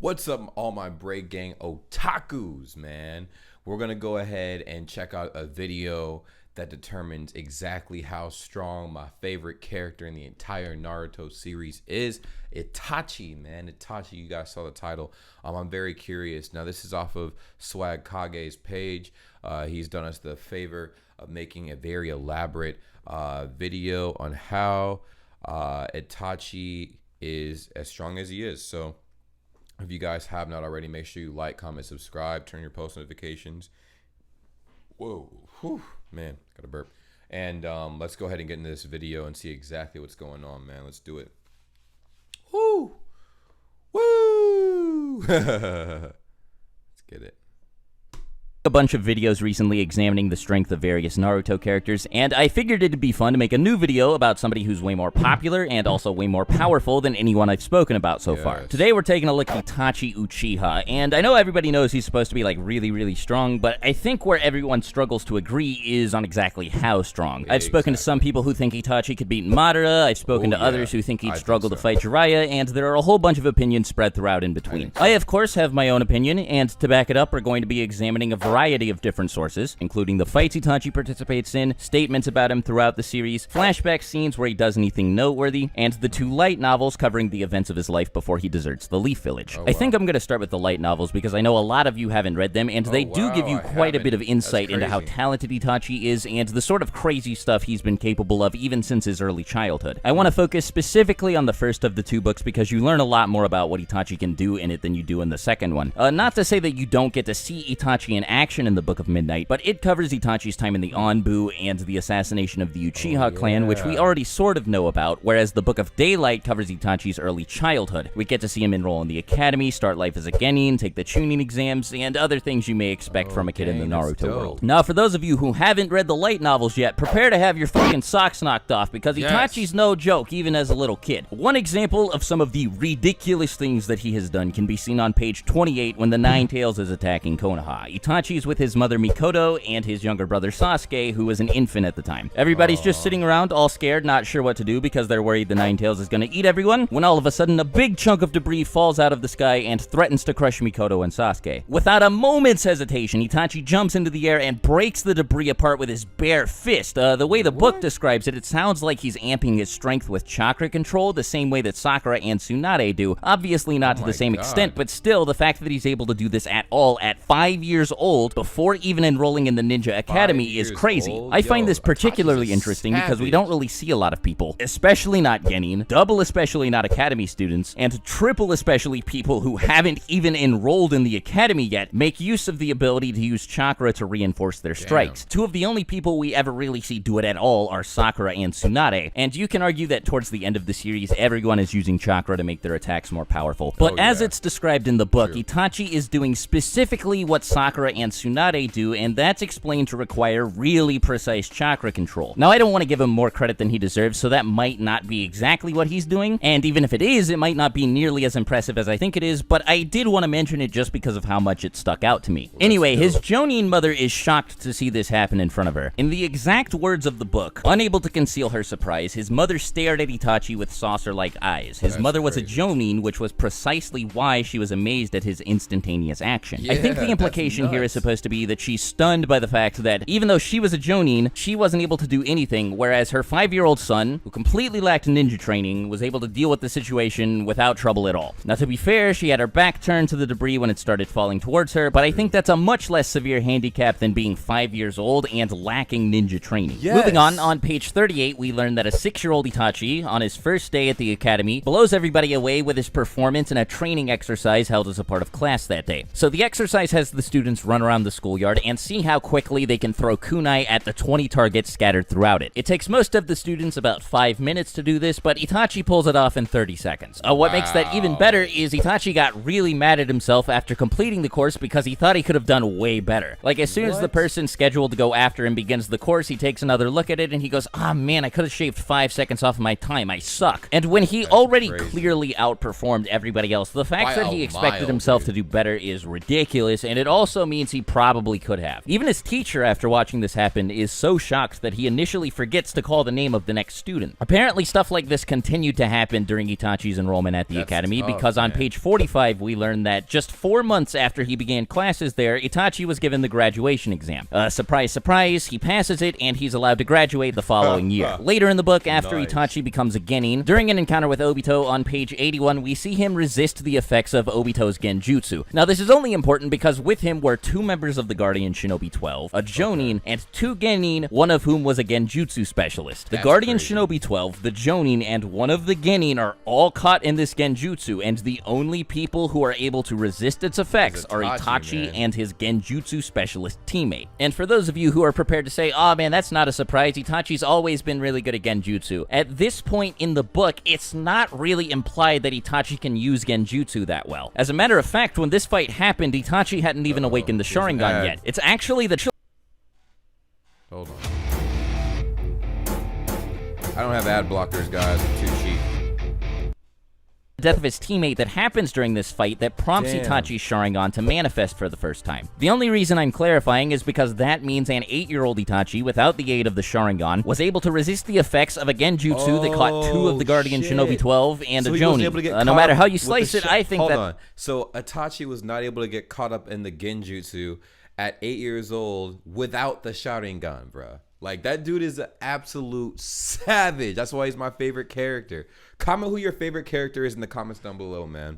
What's up, all my Bray Gang otakus, man? We're going to go ahead and check out a video that determines exactly how strong my favorite character in the entire Naruto series is. Itachi, man. Itachi, you guys saw the title. I'm very curious. Now, this is off of Swag Kage's page. He's done us the favor of making a very elaborate video on how Itachi is as strong as he is. So if you guys have not already, make sure you like, comment, subscribe, turn your post notifications. Whoa, whew, man, got a burp. And let's go ahead and get into this video and see exactly what's going on, man. Let's do it. Woo, woo. Let's get it. A bunch of videos recently examining the strength of various Naruto characters, and I figured it'd be fun to make a new video about somebody who's way more popular and also way more powerful than anyone I've spoken about so far. Today we're taking a look at Itachi Uchiha, and I know everybody knows he's supposed to be like really strong, but I think where everyone struggles to agree is on exactly how strong. I've spoken to some people who think Itachi could beat Madara, I've spoken to others who think he'd struggle to fight Jiraiya, and there are a whole bunch of opinions spread throughout in between. I of course have my own opinion, and to back it up we're going to be examining a variety of different sources, including the fights Itachi participates in, statements about him throughout the series, flashback scenes where he does anything noteworthy, and the two light novels covering the events of his life before he deserts the Leaf Village. I think I'm going to start with the light novels because I know a lot of you haven't read them, and they do give you quite a bit of insight into how talented Itachi is and the sort of crazy stuff he's been capable of even since his early childhood. I want to focus specifically on the first of the two books because you learn a lot more about what Itachi can do in it than you do in the second one. Not to say that you don't get to see Itachi in action in the Book of Midnight, but it covers Itachi's time in the Anbu and the assassination of the Uchiha clan, which we already sort of know about, whereas the Book of Daylight covers Itachi's early childhood. We get to see him enroll in the academy, start life as a genin, take the Chunin exams, and other things you may expect from a kid in the Naruto world. Now, for those of you who haven't read the light novels yet, prepare to have your fucking socks knocked off, because Itachi's no joke, even as a little kid. One example of some of the ridiculous things that he has done can be seen on page 28 when the Nine Tails is attacking Konoha. Itachi's with his mother Mikoto and his younger brother Sasuke, who was an infant at the time. Everybody's just sitting around all scared, not sure what to do because they're worried the Nine Tails is gonna eat everyone, when all of a sudden a big chunk of debris falls out of the sky and threatens to crush Mikoto and Sasuke. Without a moment's hesitation, Itachi jumps into the air and breaks the debris apart with his bare fist. The way the book describes it, it sounds like he's amping his strength with chakra control, the same way that Sakura and Tsunade do. Obviously not to the same extent, but still, the fact that he's able to do this at all at 5 years old, before even enrolling in the Ninja Academy, is crazy. I find this particularly interesting because we don't really see a lot of people, especially not genin, double especially not academy students, and triple especially people who haven't even enrolled in the academy yet, make use of the ability to use chakra to reinforce their strikes. Two of the only people we ever really see do it at all are Sakura and Tsunade, and you can argue that towards the end of the series, everyone is using chakra to make their attacks more powerful. But as it's described in the book, Itachi is doing specifically what Sakura and Tsunade do, and that's explained to require really precise chakra control. Now, I don't want to give him more credit than he deserves, so that might not be exactly what he's doing, and even if it is, it might not be nearly as impressive as I think it is, but I did want to mention it just because of how much it stuck out to me. Anyway, his Jonin mother is shocked to see this happen in front of her. In the exact words of the book, unable to conceal her surprise, his mother stared at Itachi with saucer-like eyes. His mother was a Jonin, which was precisely why she was amazed at his instantaneous action. I think the implication here is supposed to be that she's stunned by the fact that even though she was a Jonin, she wasn't able to do anything, whereas her 5-year-old son, who completely lacked ninja training, was able to deal with the situation without trouble at all. Now, to be fair, she had her back turned to the debris when it started falling towards her, but I think that's a much less severe handicap than being 5 years old and lacking ninja training. Moving on page 38, we learn that a 6-year-old Itachi, on his first day at the academy, blows everybody away with his performance in a training exercise held as a part of class that day. So the exercise has the students run around the schoolyard and see how quickly they can throw kunai at the 20 targets scattered throughout it. It takes most of the students about 5 minutes to do this, but Itachi pulls it off in 30 seconds. What makes that even better is Itachi got really mad at himself after completing the course because he thought he could have done way better. Like, as soon as the person scheduled to go after him begins the course, he takes another look at it and he goes, "Ah, man, I could have shaved 5 seconds off of my time. I suck." And when he already clearly outperformed everybody else, the fact that he expected himself to do better is ridiculous, and it also means he he probably could have. Even his teacher, after watching this happen, is so shocked that he initially forgets to call the name of the next student. Apparently, stuff like this continued to happen during Itachi's enrollment at the academy, because on page 45, we learn that just 4 months after he began classes there, Itachi was given the graduation exam. Surprise, surprise, he passes it, and he's allowed to graduate the following year. Later in the book, after Itachi becomes a genin, during an encounter with Obito on page 81, we see him resist the effects of Obito's genjutsu. Now, this is only important because with him were 2 members of the Guardian Shinobi 12, a Jonin, and 2 genin, one of whom was a genjutsu specialist. The Guardian Shinobi 12, the Jonin, and one of the genin are all caught in this genjutsu, and the only people who are able to resist its effects are Itachi and his genjutsu specialist teammate. And for those of you who are prepared to say, oh man, that's not a surprise, Itachi's always been really good at genjutsu, at this point in the book, it's not really implied that Itachi can use genjutsu that well. As a matter of fact, when this fight happened, Itachi hadn't even awakened the Sharingan yet. It's actually the... Hold on. I don't have ad blockers, guys. I'm too cheap. Death of his teammate that happens during this fight that prompts Itachi's Sharingan to manifest for the first time. The only reason I'm clarifying is because that means an 8-year-old Itachi, without the aid of the Sharingan, was able to resist the effects of a genjutsu that caught 2 of the Guardian Shinobi 12 and a Jonin. No matter how you slice it, I think Hold on. So Itachi was not able to get caught up in the genjutsu at 8 years old without the Sharingan, bruh. Like, that dude is an absolute savage. That's why he's my favorite character. Comment who your favorite character is in the comments down below, man.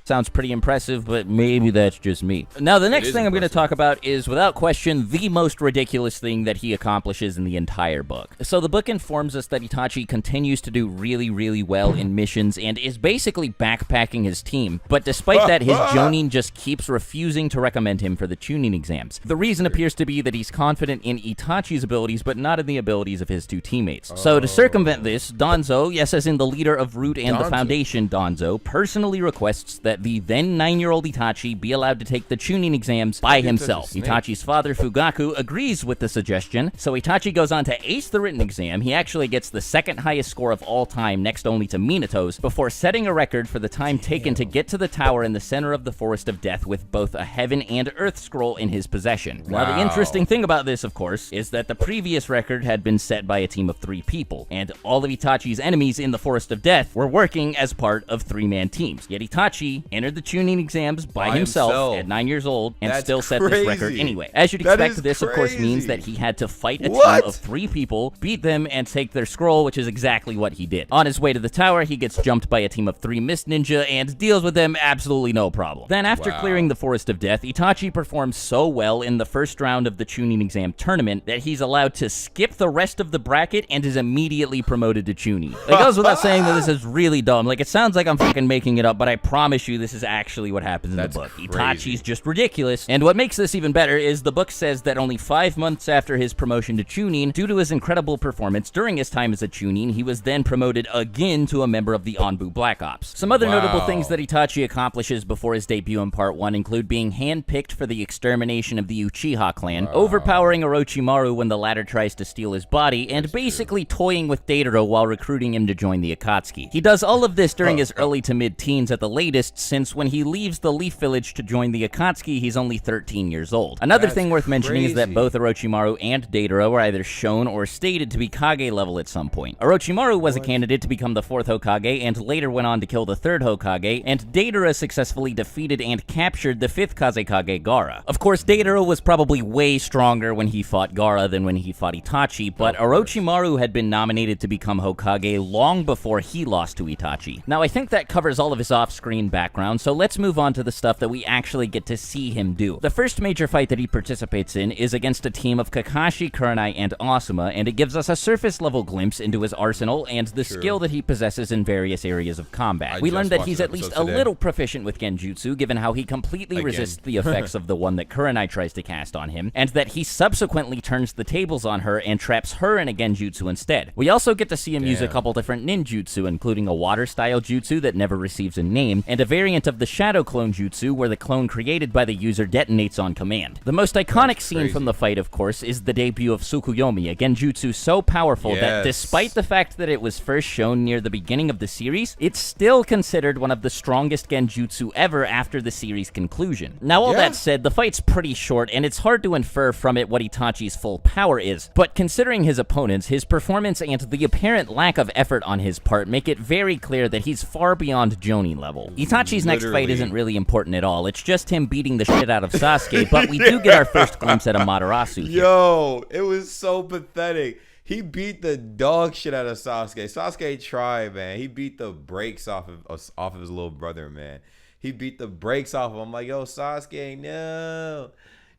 Sounds pretty impressive, but maybe that's just me. Now, the next thing I'm going to talk about is, without question, the most ridiculous thing that he accomplishes in the entire book. So the book informs us that Itachi continues to do really, really well in missions and is basically backpacking his team. But despite that, his Jonin just keeps refusing to recommend him for the tuning exams. The reason appears to be that he's confident in Itachi's abilities, but not in the abilities of his 2 teammates. So to circumvent this, Danzo, yes, as in the leader of Root and the Foundation, Danzo, personally requests that the then 9-year-old Itachi be allowed to take the tuning exams by himself. Itachi's father, Fugaku, agrees with the suggestion, so Itachi goes on to ace the written exam. He actually gets the 2nd highest score of all time, next only to Minato's, before setting a record for the time taken to get to the tower in the center of the Forest of Death with both a Heaven and Earth scroll in his possession. Now, the interesting thing about this, of course, is that the previous record had been set by a team of 3 people, and all of Itachi's enemies in the Forest of Death were working as part of 3-man teams. Yet Itachi entered the tuning exams by himself at 9 years old and still set this record anyway. As you'd expect, this of course means that he had to fight a team of 3 people, beat them, and take their scroll, which is exactly what he did. On his way to the tower, he gets jumped by a team of 3 Mist Ninja and deals with them absolutely no problem. Then after clearing the Forest of Death, Itachi performs so well in the first round of the tuning exam tournament that he's allowed to skip the rest of the bracket and is immediately promoted to Chunin. It goes without saying that this is really dumb. Like, it sounds like I'm fucking making it up, but I promise you this is actually what happens in the book. Crazy. Itachi's just ridiculous. And what makes this even better is the book says that only 5 months after his promotion to Chunin, due to his incredible performance during his time as a Chunin, he was then promoted again to a member of the Anbu Black Ops. Some other notable things that Itachi accomplishes before his debut in Part 1 include being handpicked for the extermination of the Uchiha clan, overpowering Orochimaru when the latter tries to steal his body, and basically toying with Deidara while recruiting him to join the Akatsuki. He does all of this during his early to mid-teens at the latest, since when he leaves the Leaf Village to join the Akatsuki, he's only 13 years old. Another thing worth mentioning is that both Orochimaru and Deidara were either shown or stated to be Kage level at some point. Orochimaru was a candidate to become the 4th Hokage and later went on to kill the 3rd Hokage, and Deidara successfully defeated and captured the 5th Kazekage Gaara. Of course, Deidara was probably way stronger when he fought Gaara than when he fought Itachi, but Orochimaru had been nominated to become Hokage long before he lost to Itachi. Now, I think that covers all of his off-screen background, so let's move on to the stuff that we actually get to see him do. The first major fight that he participates in is against a team of Kakashi, Kurenai, and Asuma, and it gives us a surface-level glimpse into his arsenal and the skill that he possesses in various areas of combat. We learned that he's at least a little proficient with genjutsu, given how he completely resists the effects of the one that Kurenai tries to cast on him, and that he subsequently turns the tables on her and traps her in a genjutsu instead. We also get to see him use a couple different ninjutsu, including a water-style jutsu that never receives a name, and a very variant of the Shadow Clone Jutsu where the clone created by the user detonates on command. The most iconic scene from the fight, of course, is the debut of Tsukuyomi, a genjutsu so powerful that despite the fact that it was first shown near the beginning of the series, it's still considered one of the strongest genjutsu ever after the series conclusion. Now, all that said, the fight's pretty short, and it's hard to infer from it what Itachi's full power is, but considering his opponents, his performance and the apparent lack of effort on his part make it very clear that he's far beyond Jonin level. Itachi's next fight isn't really important at all, it's just him beating the shit out of Sasuke, but we do get our first glimpse at Amaterasu here. Yo, it was so pathetic. He beat the dog shit out of Sasuke. Sasuke tried, man. He beat the brakes off of his little brother, man. He beat the brakes off of him. I'm like, yo, Sasuke,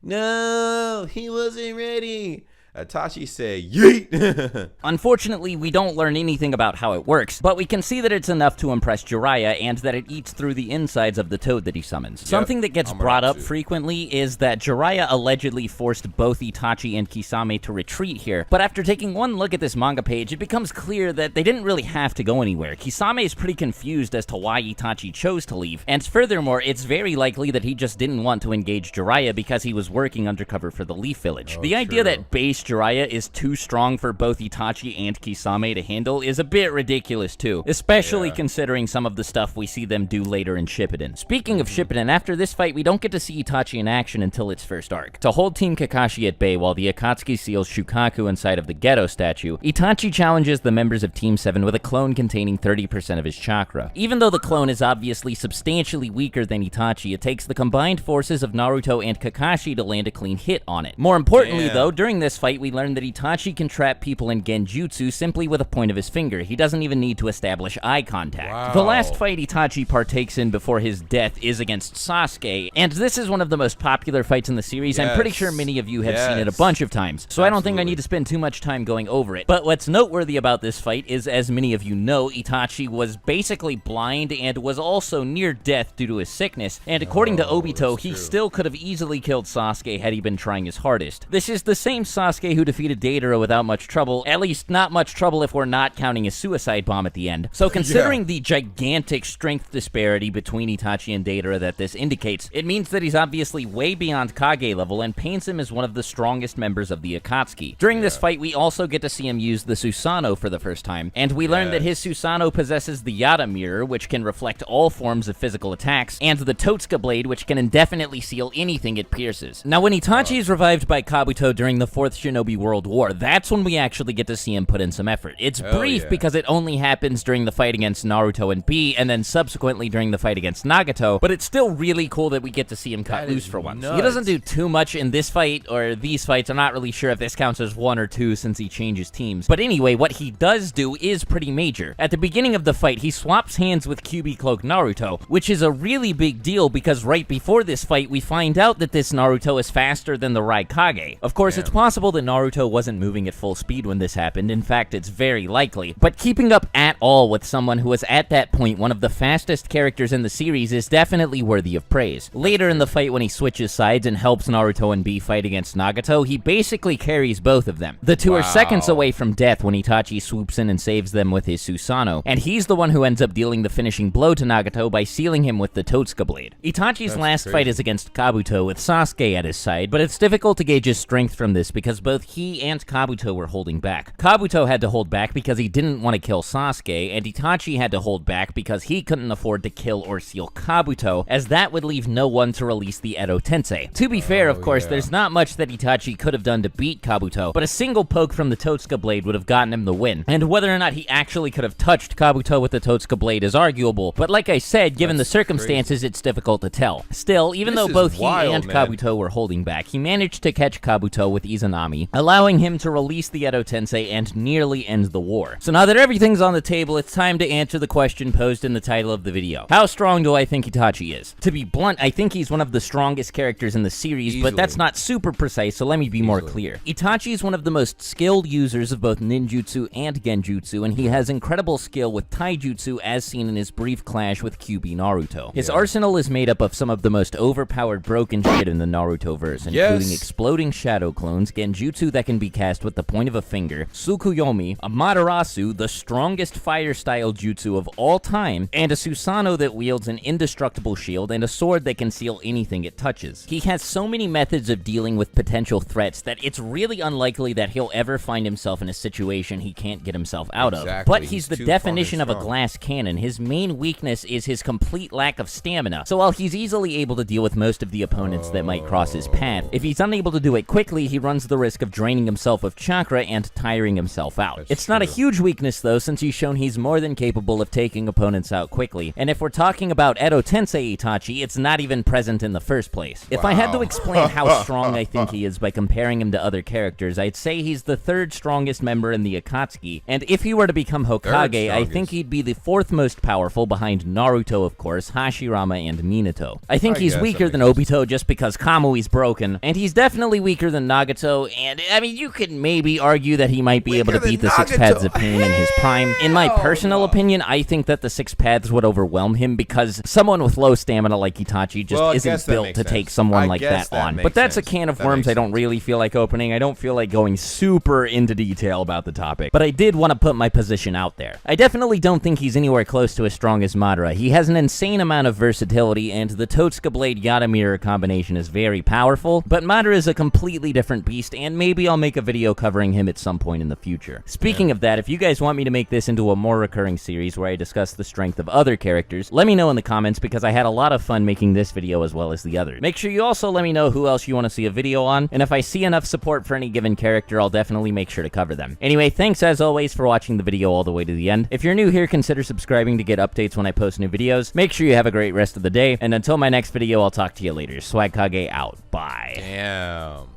no, he wasn't ready. Itachi said, yeet! Unfortunately, we don't learn anything about how it works, but we can see that it's enough to impress Jiraiya and that it eats through the insides of the toad that he summons. Something that gets brought up frequently is that Jiraiya allegedly forced both Itachi and Kisame to retreat here, but after taking one look at this manga page, it becomes clear that they didn't really have to go anywhere. Kisame is pretty confused as to why Itachi chose to leave, and furthermore, it's very likely that he just didn't want to engage Jiraiya because he was working undercover for the Leaf Village. The idea that base Jiraiya is too strong for both Itachi and Kisame to handle is a bit ridiculous too, especially considering some of the stuff we see them do later in Shippuden. Speaking of Shippuden, after this fight, we don't get to see Itachi in action until its first arc. To hold Team Kakashi at bay while the Akatsuki seals Shukaku inside of the Ghetto statue, Itachi challenges the members of Team 7 with a clone containing 30% of his chakra. Even though the clone is obviously substantially weaker than Itachi, it takes the combined forces of Naruto and Kakashi to land a clean hit on it. More importantly though, during this fight, we learn that Itachi can trap people in genjutsu simply with a point of his finger. He doesn't even need to establish eye contact. The last fight Itachi partakes in before his death is against Sasuke, and this is one of the most popular fights in the series. I'm pretty sure many of you have seen it a bunch of times, so I don't think I need to spend too much time going over it. But what's noteworthy about this fight is, as many of you know, Itachi was basically blind and was also near death due to his sickness, and according to Obito, he still could have easily killed Sasuke had he been trying his hardest. This is the same Sasuke who defeated Deidara without much trouble, at least not much trouble if we're not counting his suicide bomb at the end. So considering the gigantic strength disparity between Itachi and Deidara that this indicates, it means that he's obviously way beyond Kage level and paints him as one of the strongest members of the Akatsuki. During this fight, we also get to see him use the Susanoo for the first time, and we learn that his Susanoo possesses the Yata Mirror, which can reflect all forms of physical attacks, and the Totsuka Blade, which can indefinitely seal anything it pierces. Now, when Itachi is revived by Kabuto during the 4th Shinobi World War, that's when we actually get to see him put in some effort. It's brief because it only happens during the fight against Naruto and Bee, and then subsequently during the fight against Nagato, but it's still really cool that we get to see him cut loose for once. He doesn't do too much in this fight, or these fights. I'm not really sure if this counts as 1 or 2 since he changes teams. But anyway, what he does do is pretty major. At the beginning of the fight, he swaps hands with Kyuubi Cloak Naruto, which is a really big deal because right before this fight, we find out that this Naruto is faster than the Raikage. Of course, it's possible that Naruto wasn't moving at full speed when this happened. In fact, it's very likely. But keeping up at all with someone who was at that point one of the fastest characters in the series is definitely worthy of praise. Later in the fight, when he switches sides and helps Naruto and Bee fight against Nagato, he basically carries both of them. The two are seconds away from death when Itachi swoops in and saves them with his Susanoo, and he's the one who ends up dealing the finishing blow to Nagato by sealing him with the Totsuka Blade. Itachi's last fight is against Kabuto with Sasuke at his side, but it's difficult to gauge his strength from this because both he and Kabuto were holding back. Kabuto had to hold back because he didn't want to kill Sasuke, and Itachi had to hold back because he couldn't afford to kill or seal Kabuto, as that would leave no one to release the Edo Tensei. To be fair, of course, there's not much that Itachi could have done to beat Kabuto, but a single poke from the Totsuka Blade would have gotten him the win, and whether or not he actually could have touched Kabuto with the Totsuka Blade is arguable, but like I said, given the circumstances, it's difficult to tell. Still, even though both he and Kabuto were holding back, he managed to catch Kabuto with Izanami, allowing him to release the Edo Tensei and nearly end the war. So now that everything's on the table, it's time to answer the question posed in the title of the video. How strong do I think Itachi is? To be blunt, I think he's one of the strongest characters in the series, but that's not super precise, so let me be more clear. Itachi is one of the most skilled users of both ninjutsu and genjutsu, and he has incredible skill with taijutsu as seen in his brief clash with Kyuubi Naruto. His arsenal is made up of some of the most overpowered broken shit in the Naruto verse, including exploding shadow clones, genjutsu jutsu that can be cast with the point of a finger, Tsukuyomi, a Materasu, the strongest fire-style jutsu of all time, and a Susanoo that wields an indestructible shield and a sword that can seal anything it touches. He has so many methods of dealing with potential threats that it's really unlikely that he'll ever find himself in a situation he can't get himself out of. But he's the definition of a glass cannon. His main weakness is his complete lack of stamina. So while he's easily able to deal with most of the opponents that might cross his path, if he's unable to do it quickly, he runs the risk of draining himself of chakra and tiring himself out. It's not a huge weakness though, since he's shown he's more than capable of taking opponents out quickly. And if we're talking about Edo Tensei Itachi, it's not even present in the first place. If I had to explain how strong I think he is by comparing him to other characters, I'd say he's the third strongest member in the Akatsuki, and if he were to become Hokage, I think he'd be the fourth most powerful behind Naruto, of course, Hashirama, and Minato. I think he's weaker than Obito just because Kamui's broken, and he's definitely weaker than Nagato, and I mean, you could maybe argue that he might be able to beat the Six Paths of Pain in his prime. In my personal opinion, I think that the Six Paths would overwhelm him because someone with low stamina like Itachi just isn't built to take someone like that on. But that's a can of worms I don't really feel like opening. I don't feel like going super into detail about the topic, but I did want to put my position out there. I definitely don't think he's anywhere close to as strong as Madara. He has an insane amount of versatility, and the Totsuka Blade Yata Mirror combination is very powerful, but Madara is a completely different beast, and maybe I'll make a video covering him at some point in the future. Speaking of that, if you guys want me to make this into a more recurring series where I discuss the strength of other characters, let me know in the comments because I had a lot of fun making this video as well as the others. Make sure you also let me know who else you want to see a video on, and if I see enough support for any given character, I'll definitely make sure to cover them. Anyway, thanks as always for watching the video all the way to the end. If you're new here, consider subscribing to get updates when I post new videos. Make sure you have a great rest of the day, and until my next video, I'll talk to you later. Swagkage out. Bye. Damn.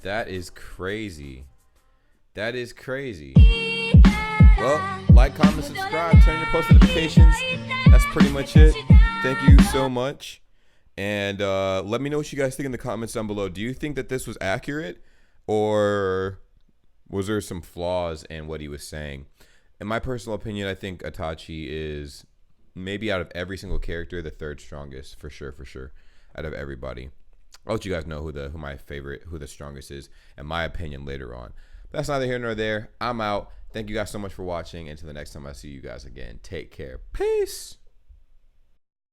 That is crazy. That is crazy. Well, like, comment, subscribe, turn your post notifications. That's pretty much it. Thank you so much. And let me know what you guys think in the comments down below. Do you think that this was accurate, or was there some flaws in what he was saying? In my personal opinion, I think Itachi is maybe out of every single character the third strongest, for sure, out of everybody. I'll let you guys know who the strongest is, in my opinion, later on. But that's neither here nor there. I'm out. Thank you guys so much for watching. Until the next time I see you guys again, take care. Peace.